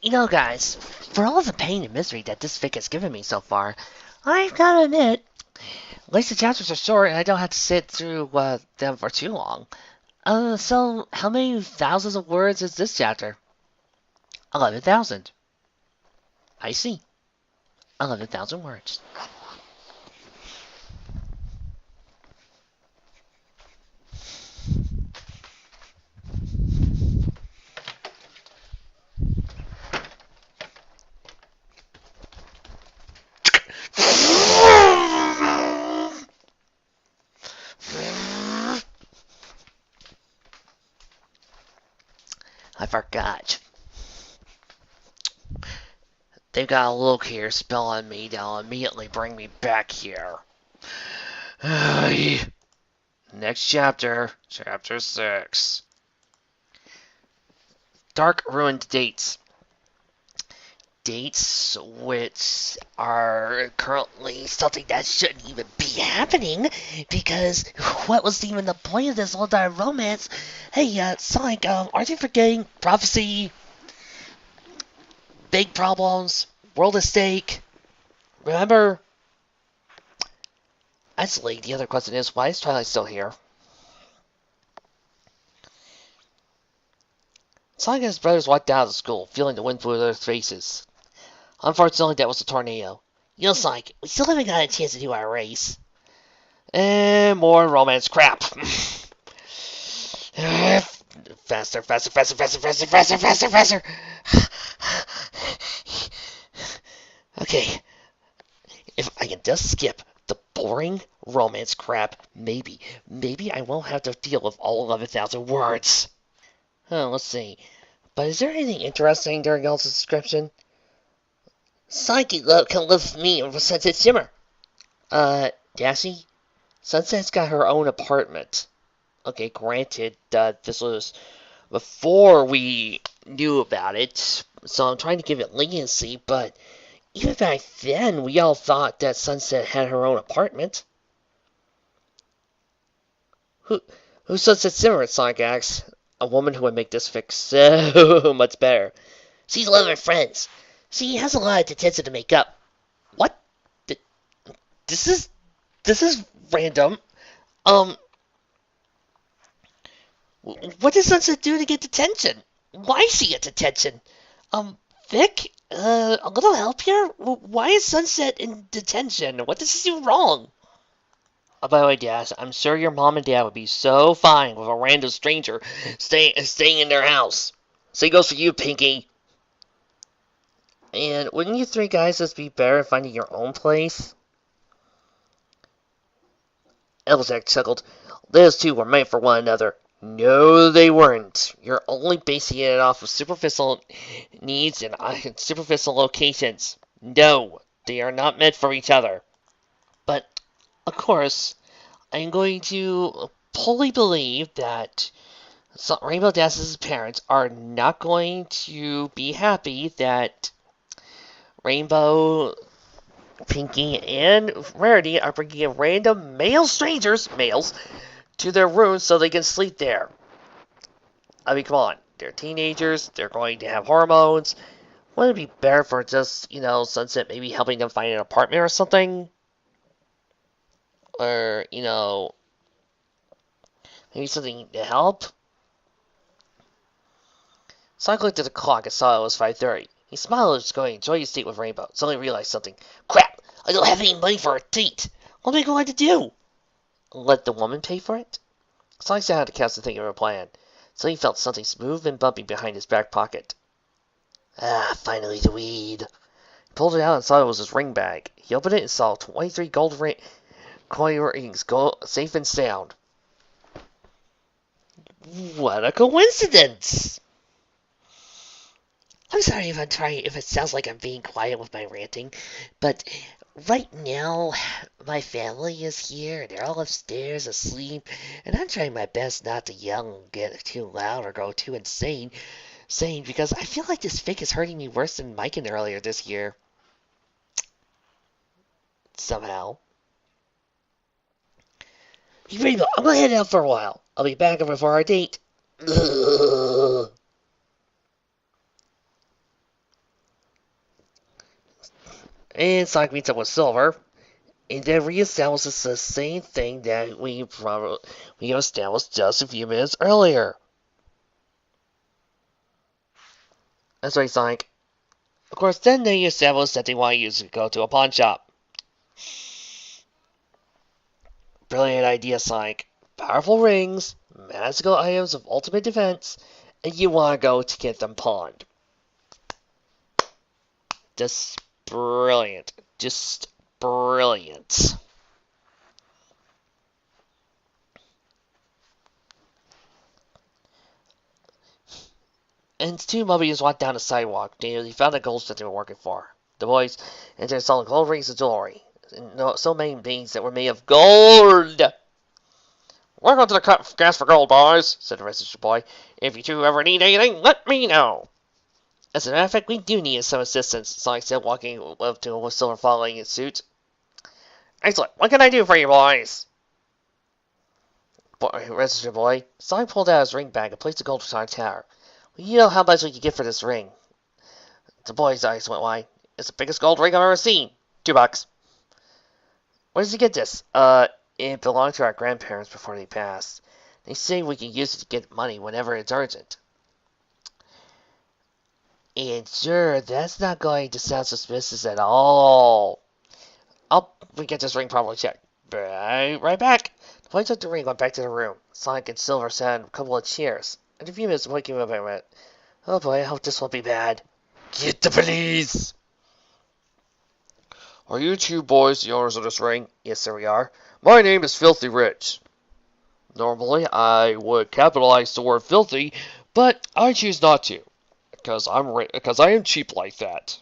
You know, guys, for all the pain and misery that this fic has given me so far, I've gotta admit, at least the chapters are short and I don't have to sit through them for too long. So how many thousands of words is this chapter? 11,000. I see. 11,000 words. I forgot. They've got a look here spell on me that'll immediately bring me back here. Next chapter, chapter 6. Dark ruined dates. Dates which are currently something that shouldn't even be happening because what was even the point of this whole entire romance? Hey, Sonic, aren't you forgetting prophecy, big problems, world at stake? Remember? Actually, the other question is, why is Twilight still here? Sonic and his brothers walked out of the school, feeling the wind through their faces. Unfortunately, that was a tornado. You know, Sonic, we still haven't got a chance to do our race. And more romance crap. Faster, faster, faster, faster, faster, faster, faster, faster. Okay, if I can just skip the boring romance crap, maybe I won't have to deal with all 11,000 words. Let's see. But is there anything interesting during y'all's description? Psyche can live with me in Sunset Shimmer. Dashi? Sunset's got her own apartment. Okay, granted, this was before we knew about it, so I'm trying to give it leniency, but even back then, we all thought that Sunset had her own apartment. Who's Sunset Simmer at Sonic X? A woman who would make this fix so much better. She's one of her friends. She has a lot of detention to make up. What? This is random. Um, what does Sunset do to get detention? Why is she get detention? Vic, a little help here? Why is Sunset in detention? What does she do wrong? By the way, Dash, I'm sure your mom and dad would be so fine with a random stranger staying in their house. Same goes for you, Pinky. And wouldn't you three guys just be better at finding your own place? Elzac chuckled. Those two were meant for one another. No, they weren't. You're only basing it off of superficial needs and superficial locations. No, they are not meant for each other. But, of course, I'm going to fully believe that Rainbow Dash's parents are not going to be happy that Rainbow, Pinky, and Rarity are bringing in random males, to their rooms so they can sleep there. I mean, come on. They're teenagers. They're going to have hormones. Wouldn't it be better for just, Sunset maybe helping them find an apartment or something? Or, maybe something to help? Sonic looked at the clock and saw it was 5:30. He smiled and was going to enjoy his date with Rainbow. Suddenly realized something. Crap! I don't have any money for a date! What am I going to do? Let the woman pay for it? Sonic sat on the couch to think of a plan. Suddenly he felt something smooth and bumpy behind his back pocket. Finally the weed. He pulled it out and saw it was his ring bag. He opened it and saw 23 gold coin rings, safe and sound. What a coincidence! I'm sorry if it sounds like I'm being quiet with my ranting, but right now my family is here and they're all upstairs asleep, and I'm trying my best not to yell and get too loud or go too insane, because I feel like this fic is hurting me worse than Mikan earlier this year. Somehow. Hey, Rainbow, I'm gonna head out for a while. I'll be back before our date. Ugh. And Sonic meets up with Silver, and then reestablishes the same thing that we established just a few minutes earlier. That's right, Sonic. Of course, then they established that they want you to go to a pawn shop. Brilliant idea, Sonic. Powerful rings, magical items of ultimate defense, and you want to go to get them pawned. Just brilliant. Just brilliant. And two Mobians walked down the sidewalk. They found the gold that they were working for. The boys entered selling gold rings and jewelry. And so many things that were made of gold. We're going to the gas for gold, boys, said the registered boy. If you two ever need anything, let me know. As a matter of fact, we do need some assistance, Sonic said, walking up to Silver following his suit. Excellent. What can I do for you, boys? Registered boy. Sonic pulled out his ring bag and placed the gold for Sonic Tower. Well, you know how much we could get for this ring. The boy's eyes went wide. It's the biggest gold ring I've ever seen. $2. Where did you get this? It belonged to our grandparents before they passed. They say we can use it to get money whenever it's urgent. And sure, that's not going to sound suspicious at all. We get this ring properly checked. Right back. The boy took the ring and went back to the room. Sonic and Silver sat in a couple of chairs. In a few minutes, the boy came up and went, "Oh boy, I hope this won't be bad. Get the police!" "Are you two boys the owners of this ring?" "Yes, sir, we are." "My name is Filthy Rich." Normally, I would capitalize the word filthy, but I choose not to, because I am cheap like that.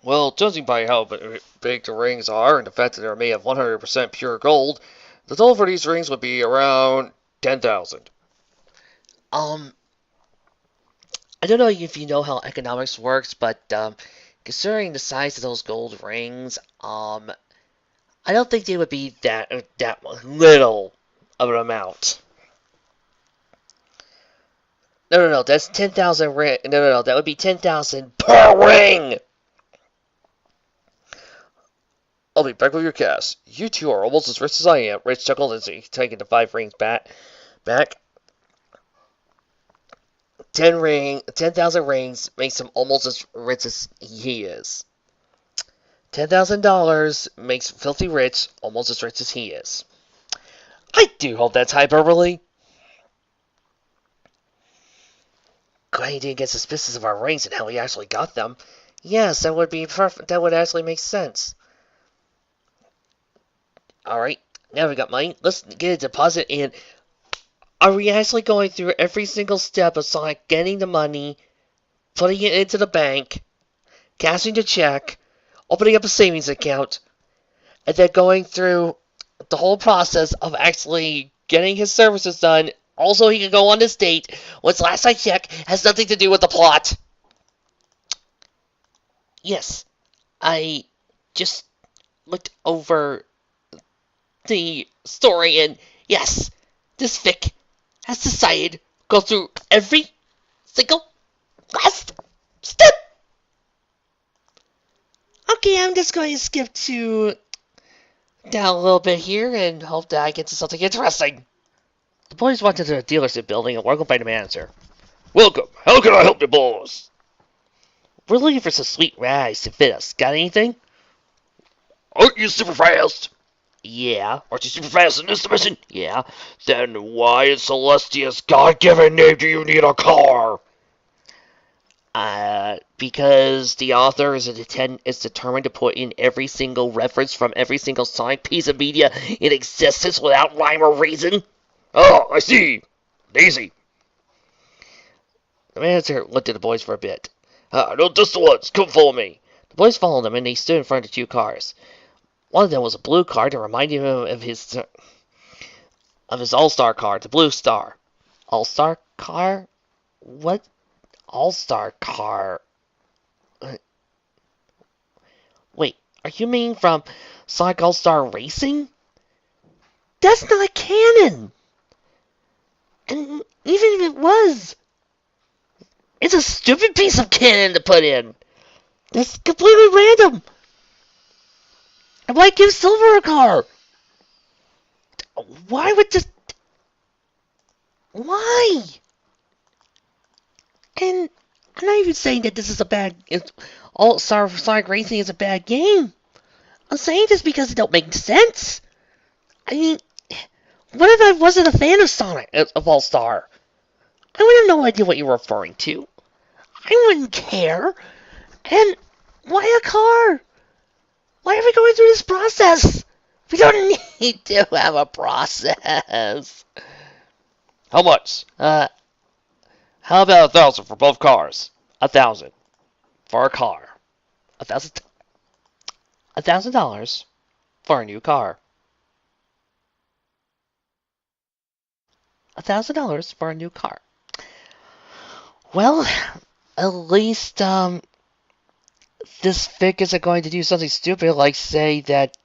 Well, judging by how big the rings are and the fact that they're made of 100% pure gold, the total for these rings would be around 10,000. I don't know if you know how economics works, but considering the size of those gold rings, I don't think they would be that little of an amount. No, that's 10,000 ring. No, that would be 10,000 per ring. I'll be back with your cash. You two are almost as rich as I am. Rich chuckled as he taking the 5 rings back. 10,000 rings makes him almost as rich as he is. $10,000 makes Filthy Rich almost as rich as he is. I do hope that's hyperbole. Glad he didn't get suspicious of our rings and how we actually got them. Yes, that would be perfect. That would actually make sense. Alright, now we got money. Let's get a deposit in. Are we actually going through every single step of Sonic getting the money, putting it into the bank, cashing the check, opening up a savings account, and then going through the whole process of actually getting his services done, also he can go on this date, which last I checked has nothing to do with the plot? Yes, I just looked over the story, and yes, this Vic has decided to go through every single last step. Okay, I'm just going to skip to down a little bit here and hope that I get to something interesting. The boys walked into the dealership building and welcomed by the manager. "Welcome. How can I help you, boys?" "We're looking for some sweet rides to fit us. Got anything?" "Aren't you super fast?" "Yeah." "Aren't you super fast in this dimension?" "Yeah." "Then why in Celestia's God-given name do you need a car?" Because the author is determined to put in every single reference from every single Sonic piece of media in existence without rhyme or reason. "Oh, I see. Lazy." The manager looked at the boys for a bit. "I know just the ones. Come follow me." The boys followed him, and they stood in front of 2 cars. One of them was a blue car that reminded him of his All-Star car, the Blue Star. All-Star car? What? All-Star car? Wait, are you meaning from Sonic All-Star Racing? That's not canon! And even if it was, it's a stupid piece of canon to put in. That's completely random. And why give Silver a car? Why would just... Why? And I'm not even saying that this is a bad... All Sonic Racing is a bad game. I'm saying this because it don't make sense. I mean, what if I wasn't a fan of Sonic, of All-Star? I would have no idea what you were referring to. I wouldn't care. And why a car? Why are we going through this process? We don't need to have a process. How much? How about 1,000 for both cars? 1,000 for a car. $1,000 for a new car. $1,000 for a new car. Well, at least this Vic isn't going to do something stupid like say that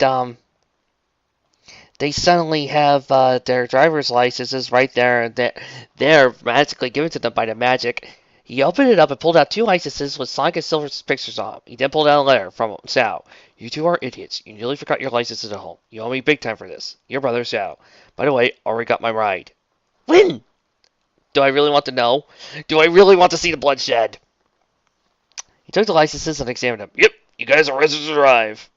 they suddenly have their driver's licenses right there and they're magically given to them by the magic. He opened it up and pulled out 2 licenses with Sonic and Silver's pictures on them. He then pulled out a letter from Sal. You 2 are idiots. You nearly forgot your licenses at home. You owe me big time for this. Your brother, Sal. By the way, already got my ride. When? Do I really want to know? Do I really want to see the bloodshed? He took the licenses and examined them. Yep, you guys are registered to drive.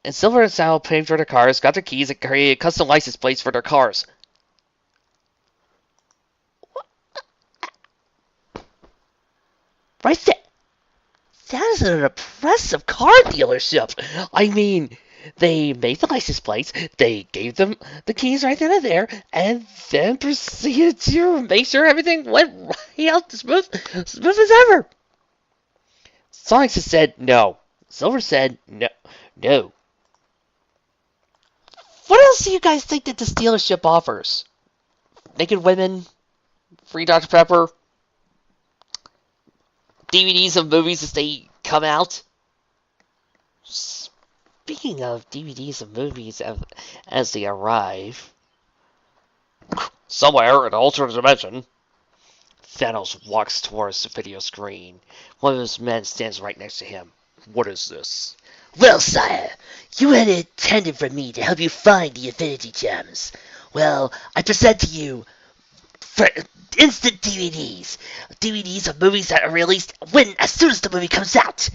And Silver and Sal paid for their cars, got their keys, and created custom license plates for their cars. Right there. That is an impressive car dealership. I mean, they made the license plates, they gave them the keys right then and there, and then proceeded to make sure everything went right out smooth as ever. Sonic said no. Silver said no. No. What else do you guys think that this dealership offers? Naked women? Free Dr. Pepper? DVDs of movies as they come out? Speaking of DVDs of movies as they arrive... Somewhere in an alternate dimension. Thanos walks towards the video screen. One of his men stands right next to him. What is this? Well, sire, you had intended for me to help you find the Infinity Gems. Well, I present to you for instant DVDs. DVDs of movies that are released as soon as the movie comes out.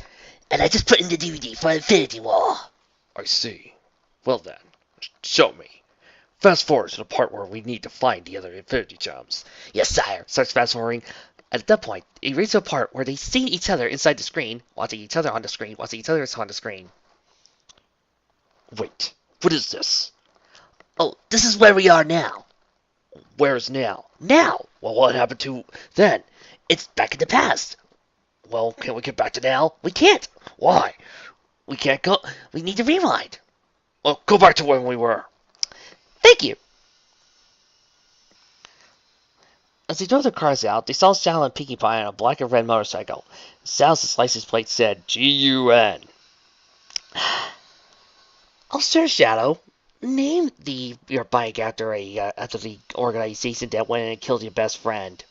And I just put in the DVD for Infinity War. I see. Well then, show me. Fast forward to the part where we need to find the other Infinity Gems. Yes, sire. Starts fast forwarding. At that point, it reaches a part where they see each other inside the screen, watching each other on the screen, watching each other on the screen. Wait, what is this? Oh, this is where we are now. Where's now? Now? Well, what happened to then? It's back in the past. Well, can we get back to now? We can't. Why? We can't go. We need to rewind. Well, go back to when we were. Thank you. As they drove their cars out, they saw Sal and Pinkie Pie on a black and red motorcycle. Sal's license plate said G-U-N. Oh, sir, Shadow. Name your bike after the organization that went in and killed your best friend.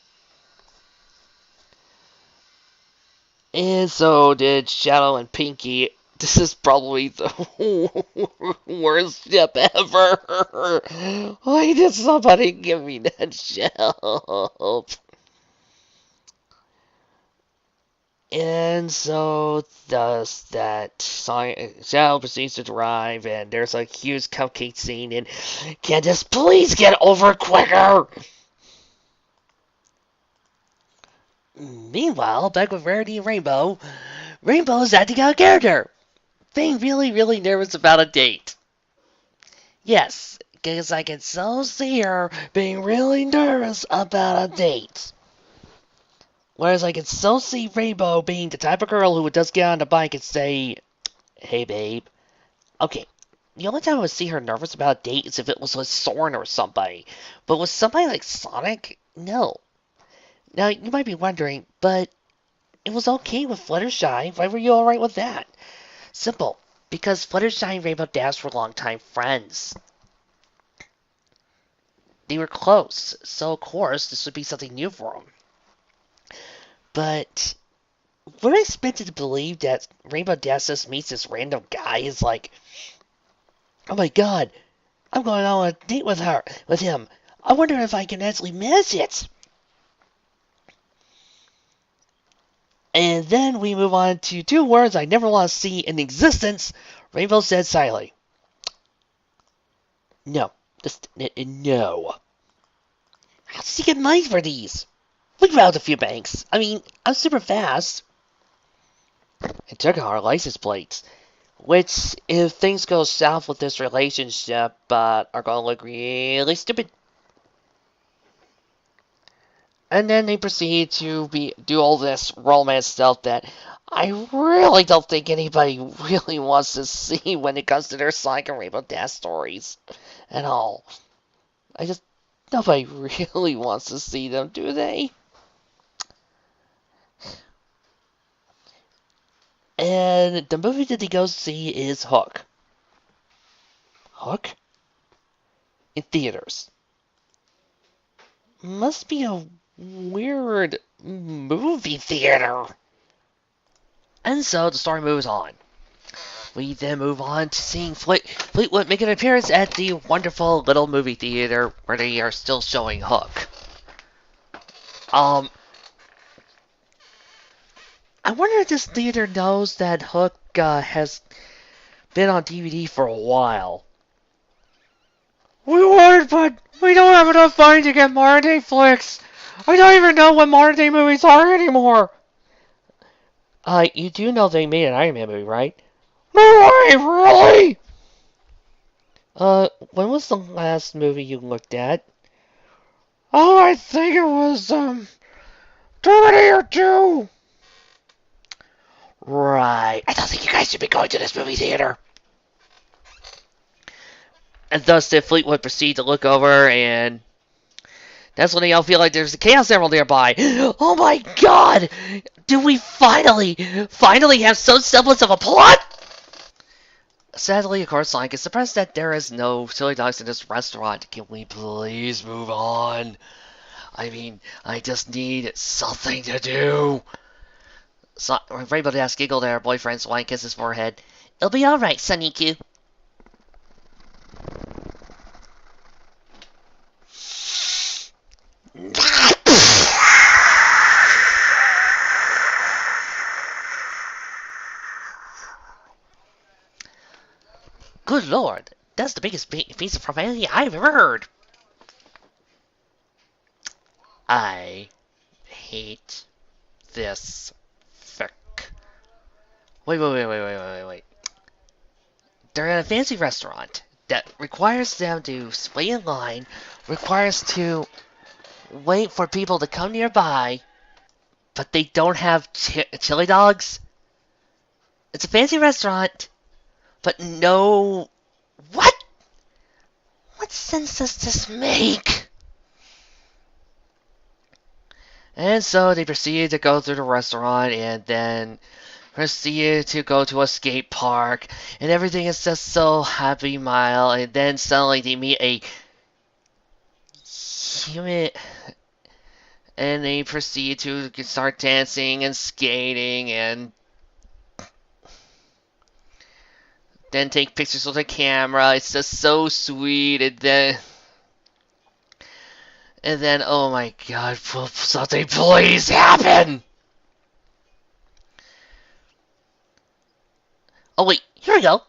And so did Shadow and Pinkie. This is probably the worst step ever. Why did somebody give me that shelf? And so does that. Shadow proceeds to drive, and there's a huge cupcake scene, and Candace, please get over quicker! Meanwhile, back with Rarity and Rainbow, Rainbow's acting out of character, being really, really nervous about a date. Yes, because I can so see her being really nervous about a date. Whereas I can so see Rainbow being the type of girl who would just get on the bike and say, hey babe. Okay, the only time I would see her nervous about a date is if it was with Soren or somebody. But with somebody like Sonic, no. Now, you might be wondering, but it was okay with Fluttershy. Why were you alright with that? Simple. Because Fluttershy and Rainbow Dash were longtime friends. They were close, so of course this would be something new for them. But we're expected to believe that Rainbow Dash just meets this random guy is like, oh my god, I'm going on a date with him. I wonder if I can actually manage it. And then we move on to two words I never want to see in existence. Rainbow said silently. No. Just, no. How does he get money for these? We robbed a few banks. I mean, I'm super fast. And took our license plates. Which, if things go south with this relationship, are going to look really stupid. And then they proceed to do all this romance stuff that I really don't think anybody really wants to see when it comes to their Sonic and Rainbow Dash stories at all. Nobody really wants to see them, do they? And the movie that they go see is Hook. Hook? In theaters. Must be a weird movie theater. And so the story moves on. We then move on to seeing Fleetwood make an appearance at the wonderful little movie theater where they are still showing Hook. I wonder if this theater knows that Hook has been on DVD for a while. We would, but we don't have enough money to get modern day flicks. I don't even know what modern day movies are anymore. You do know they made an Iron Man movie, right? No way, really? When was the last movie you looked at? Oh, I think it was, Terminator 2. Right. I don't think you guys should be going to this movie theater. And thus did Fleetwood proceed to look over, and that's when they all feel like there's a Chaos Emerald nearby. Oh my god! Do we finally have some semblance of a plot? Sadly, of course, Sonic is surprised that there is no chili dogs in this restaurant. Can we please move on? I mean, I just need something to do. So, Rainbow Dash giggled at her boyfriend's while he kissed his forehead. It'll be alright, Sonic. Good lord, that's the biggest piece of profanity I've ever heard. I hate this fic. Wait. They're in a fancy restaurant that requires them to wait in line, requires to wait for people to come nearby, but they don't have chili dogs. It's a fancy restaurant, but no... What? What sense does this make? And so they proceeded to go through the restaurant and then proceeded to go to a skate park. And everything is just so happy mild. And then suddenly they meet a human... And they proceed to start dancing and skating and then take pictures with the camera. It's just so sweet. And then, oh my god, something please happen! Oh wait, here we go!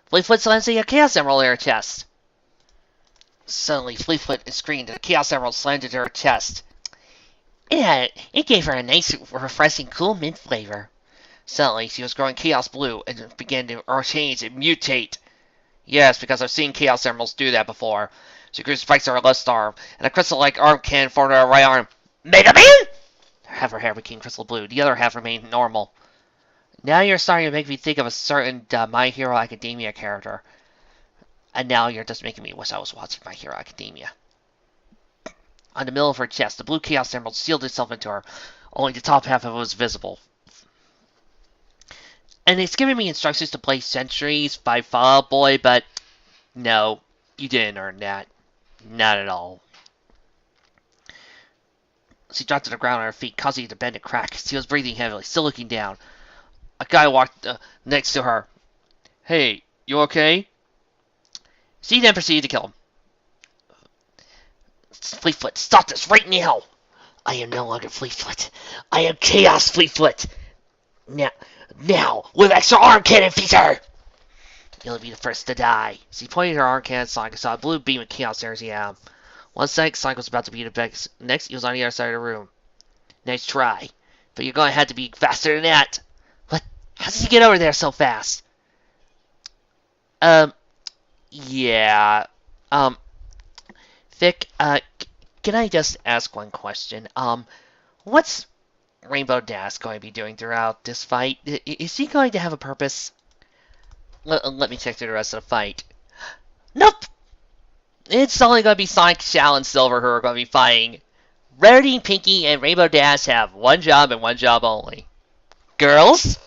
Fleetfoot slams a Chaos Emerald in her chest. Suddenly, Fleetfoot screamed and the Chaos Emerald slammed into her chest. It gave her a nice, refreshing, cool mint flavor. Suddenly, she was growing Chaos Blue and began to change and mutate. Yes, because I've seen Chaos Emeralds do that before. She grew spikes on her left arm, and a crystal-like arm can formed her right arm. Mega Man! Half her hair became crystal blue, the other half remained normal. Now you're starting to make me think of a certain My Hero Academia character. And now you're just making me wish I was watching My Hero Academia. On the middle of her chest, the blue Chaos Emerald sealed itself into her. Only the top half of it was visible. And it's giving me instructions to play Centuries by Fall Out Boy, but no, you didn't earn that. Not at all. She dropped to the ground on her feet, causing it to bend and crack. She was breathing heavily, still looking down. A guy walked next to her. Hey, you okay? She then proceeded to kill him. Fleetfoot, stop this right now! I am no longer Fleetfoot. I am Chaos Fleetfoot. Now, with extra arm cannon feature! You'll be the first to die. She pointed her arm cannon at Sonic and saw a blue beam of chaos staring at him. One second, Sonic was about to beat it back. Next, he was on the other side of the room. Nice try. But you're going to have to be faster than that. What? How did you get over there so fast? Yeah. Vic, can I just ask one question? What's Rainbow Dash going to be doing throughout this fight? Is he going to have a purpose? Let me check through the rest of the fight. Nope! It's only going to be Sonic, Shao, and Silver who are going to be fighting. Rarity, Pinky, and Rainbow Dash have one job and one job only. Girls?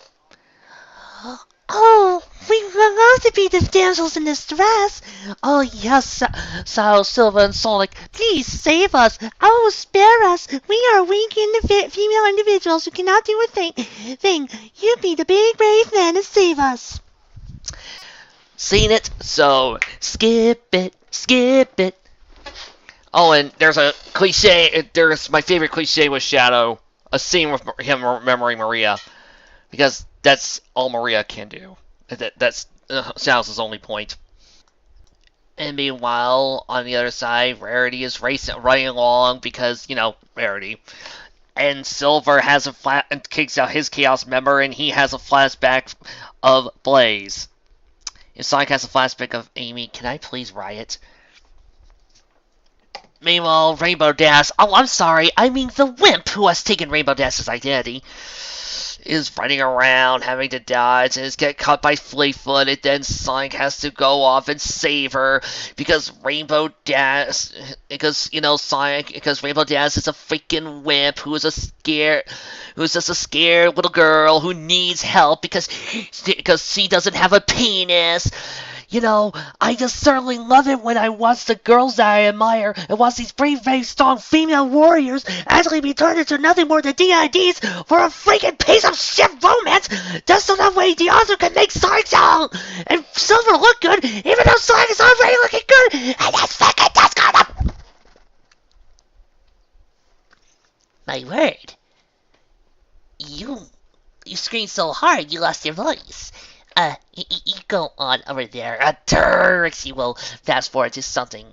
Oh, we love to be the damsels in distress. Oh, yes, so Silver and Sonic, please save us. Oh, spare us. We are weak female individuals who cannot do a thing. You be the big brave man and save us. Seen it, so skip it. Oh, and there's a cliche, there's my favorite cliche with Shadow, a scene with him remembering Maria, because that's all Maria can do. That's Shadow's only point. And meanwhile, on the other side, Rarity is running along because, Rarity. And Silver has and kicks out his Chaos member, and he has a flashback of Blaze. If Sonic has a flashback of Amy, can I please riot? Meanwhile, Rainbow Dash, I'm sorry, I mean the wimp who has taken Rainbow Dash's identity, is running around, having to dodge, and is getting caught by Fleetfoot, and then Sonic has to go off and save her, because Rainbow Dash, because Rainbow Dash is a freaking wimp who's just a scared little girl who needs help because she doesn't have a penis. I just certainly love it when I watch the girls that I admire and watch these brave, very strong female warriors actually be turned into nothing more than DIDs for a freaking piece of shit romance, just so that way the author can make Sonic sound and Silver look good, even though Sonic is already looking good, and that's fucking discarded. My word. You screamed so hard you lost your voice. You go on over there. Trixie will fast forward to something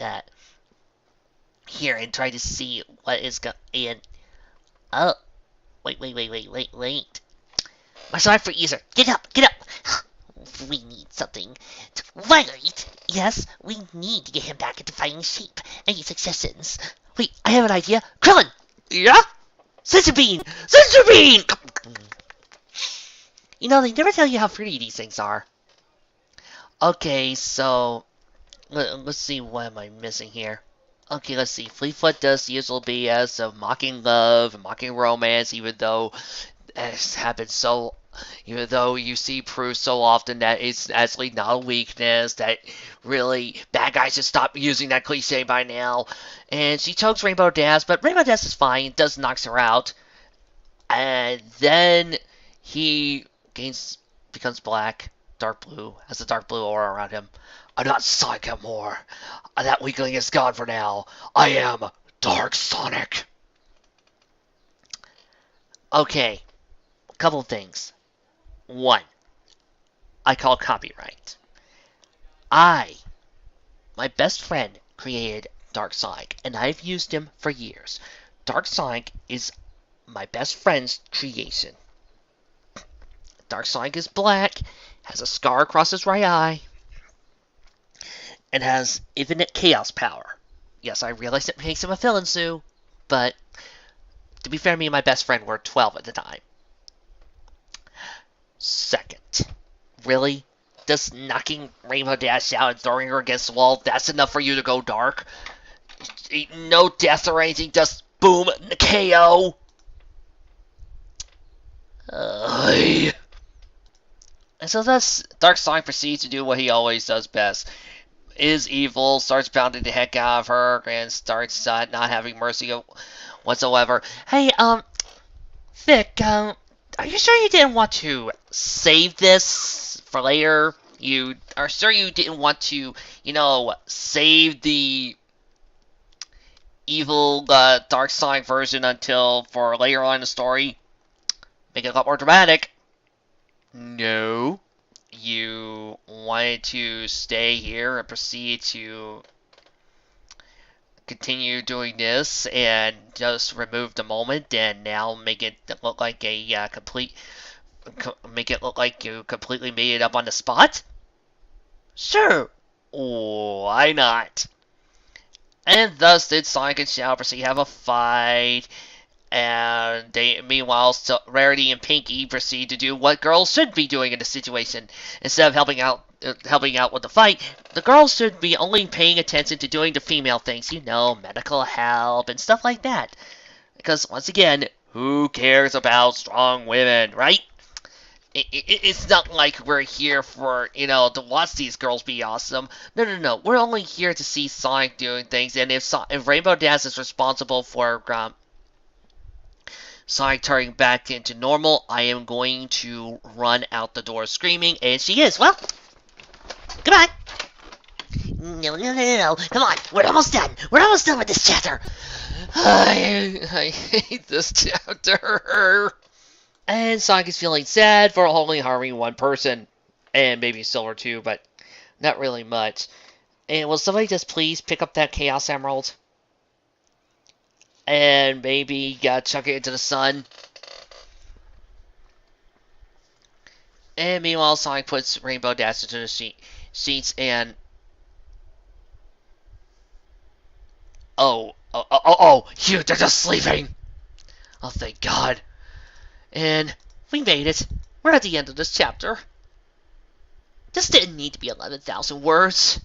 here and try to see what is going. Oh, wait. My sorry for user. Get up. We need something to violate. Yes, we need to get him back into fighting shape and use successions. Wait, I have an idea. Krillin! Yeah? Sensor Bean! They never tell you how pretty these things are. Okay, so let's see, what am I missing here? Okay, let's see. Fleetfoot does the usual BS of mocking love and mocking romance, even though you see proof so often that it's actually not a weakness, that really bad guys should stop using that cliche by now. And she chokes Rainbow Dash, but Rainbow Dash is fine. It does knocks her out. And then he becomes black, dark blue, has a dark blue aura around him. I'm not Sonic anymore. That weakling is gone for now. I am Dark Sonic. Okay, a couple of things. One, I call copyright. My best friend created Dark Sonic, and I've used him for years. Dark Sonic is my best friend's creation. Dark Sonic is black, has a scar across his right eye, and has infinite chaos power. Yes, I realize it makes him a villain, Sue, but to be fair, me and my best friend were 12 at the time. Second, really? Just knocking Rainbow Dash out and throwing her against the wall, that's enough for you to go dark? No death or anything, just boom, KO? And so thus, Dark Sonic proceeds to do what he always does best. Is evil, starts pounding the heck out of her, and starts not having mercy whatsoever. Hey, Vic, are you sure you didn't want to save this for later? You are sure you didn't want to, save the evil dark side version until for later on in the story? Make it a lot more dramatic. No. You wanted to stay here and proceed to continue doing this and just remove the moment and now make it look like a make it look like you completely made it up on the spot? Sure. Why not? And thus did Sonic and Shadow proceed to have a fight. And meanwhile, Rarity and Pinky proceed to do what girls should be doing in the situation. Instead of helping out with the fight, the girls should be only paying attention to doing the female things, medical help and stuff like that. Because once again, who cares about strong women, right? It's not like we're here for, to watch these girls be awesome. No. We're only here to see Sonic doing things, and if Rainbow Dash is responsible for Sonic turning back into normal, I am going to run out the door screaming, and she is. Well, goodbye. No. Come on, we're almost done. We're almost done with this chapter. I hate this chapter. And Sonic is feeling sad for only harming one person. And maybe Silver too, but not really much. And will somebody just please pick up that Chaos Emerald? And maybe chuck it into the sun. And meanwhile, Sonic puts Rainbow Dash into the sheets and... Oh, they're just sleeping! Oh, thank God. And we made it. We're at the end of this chapter. This didn't need to be 11,000 words.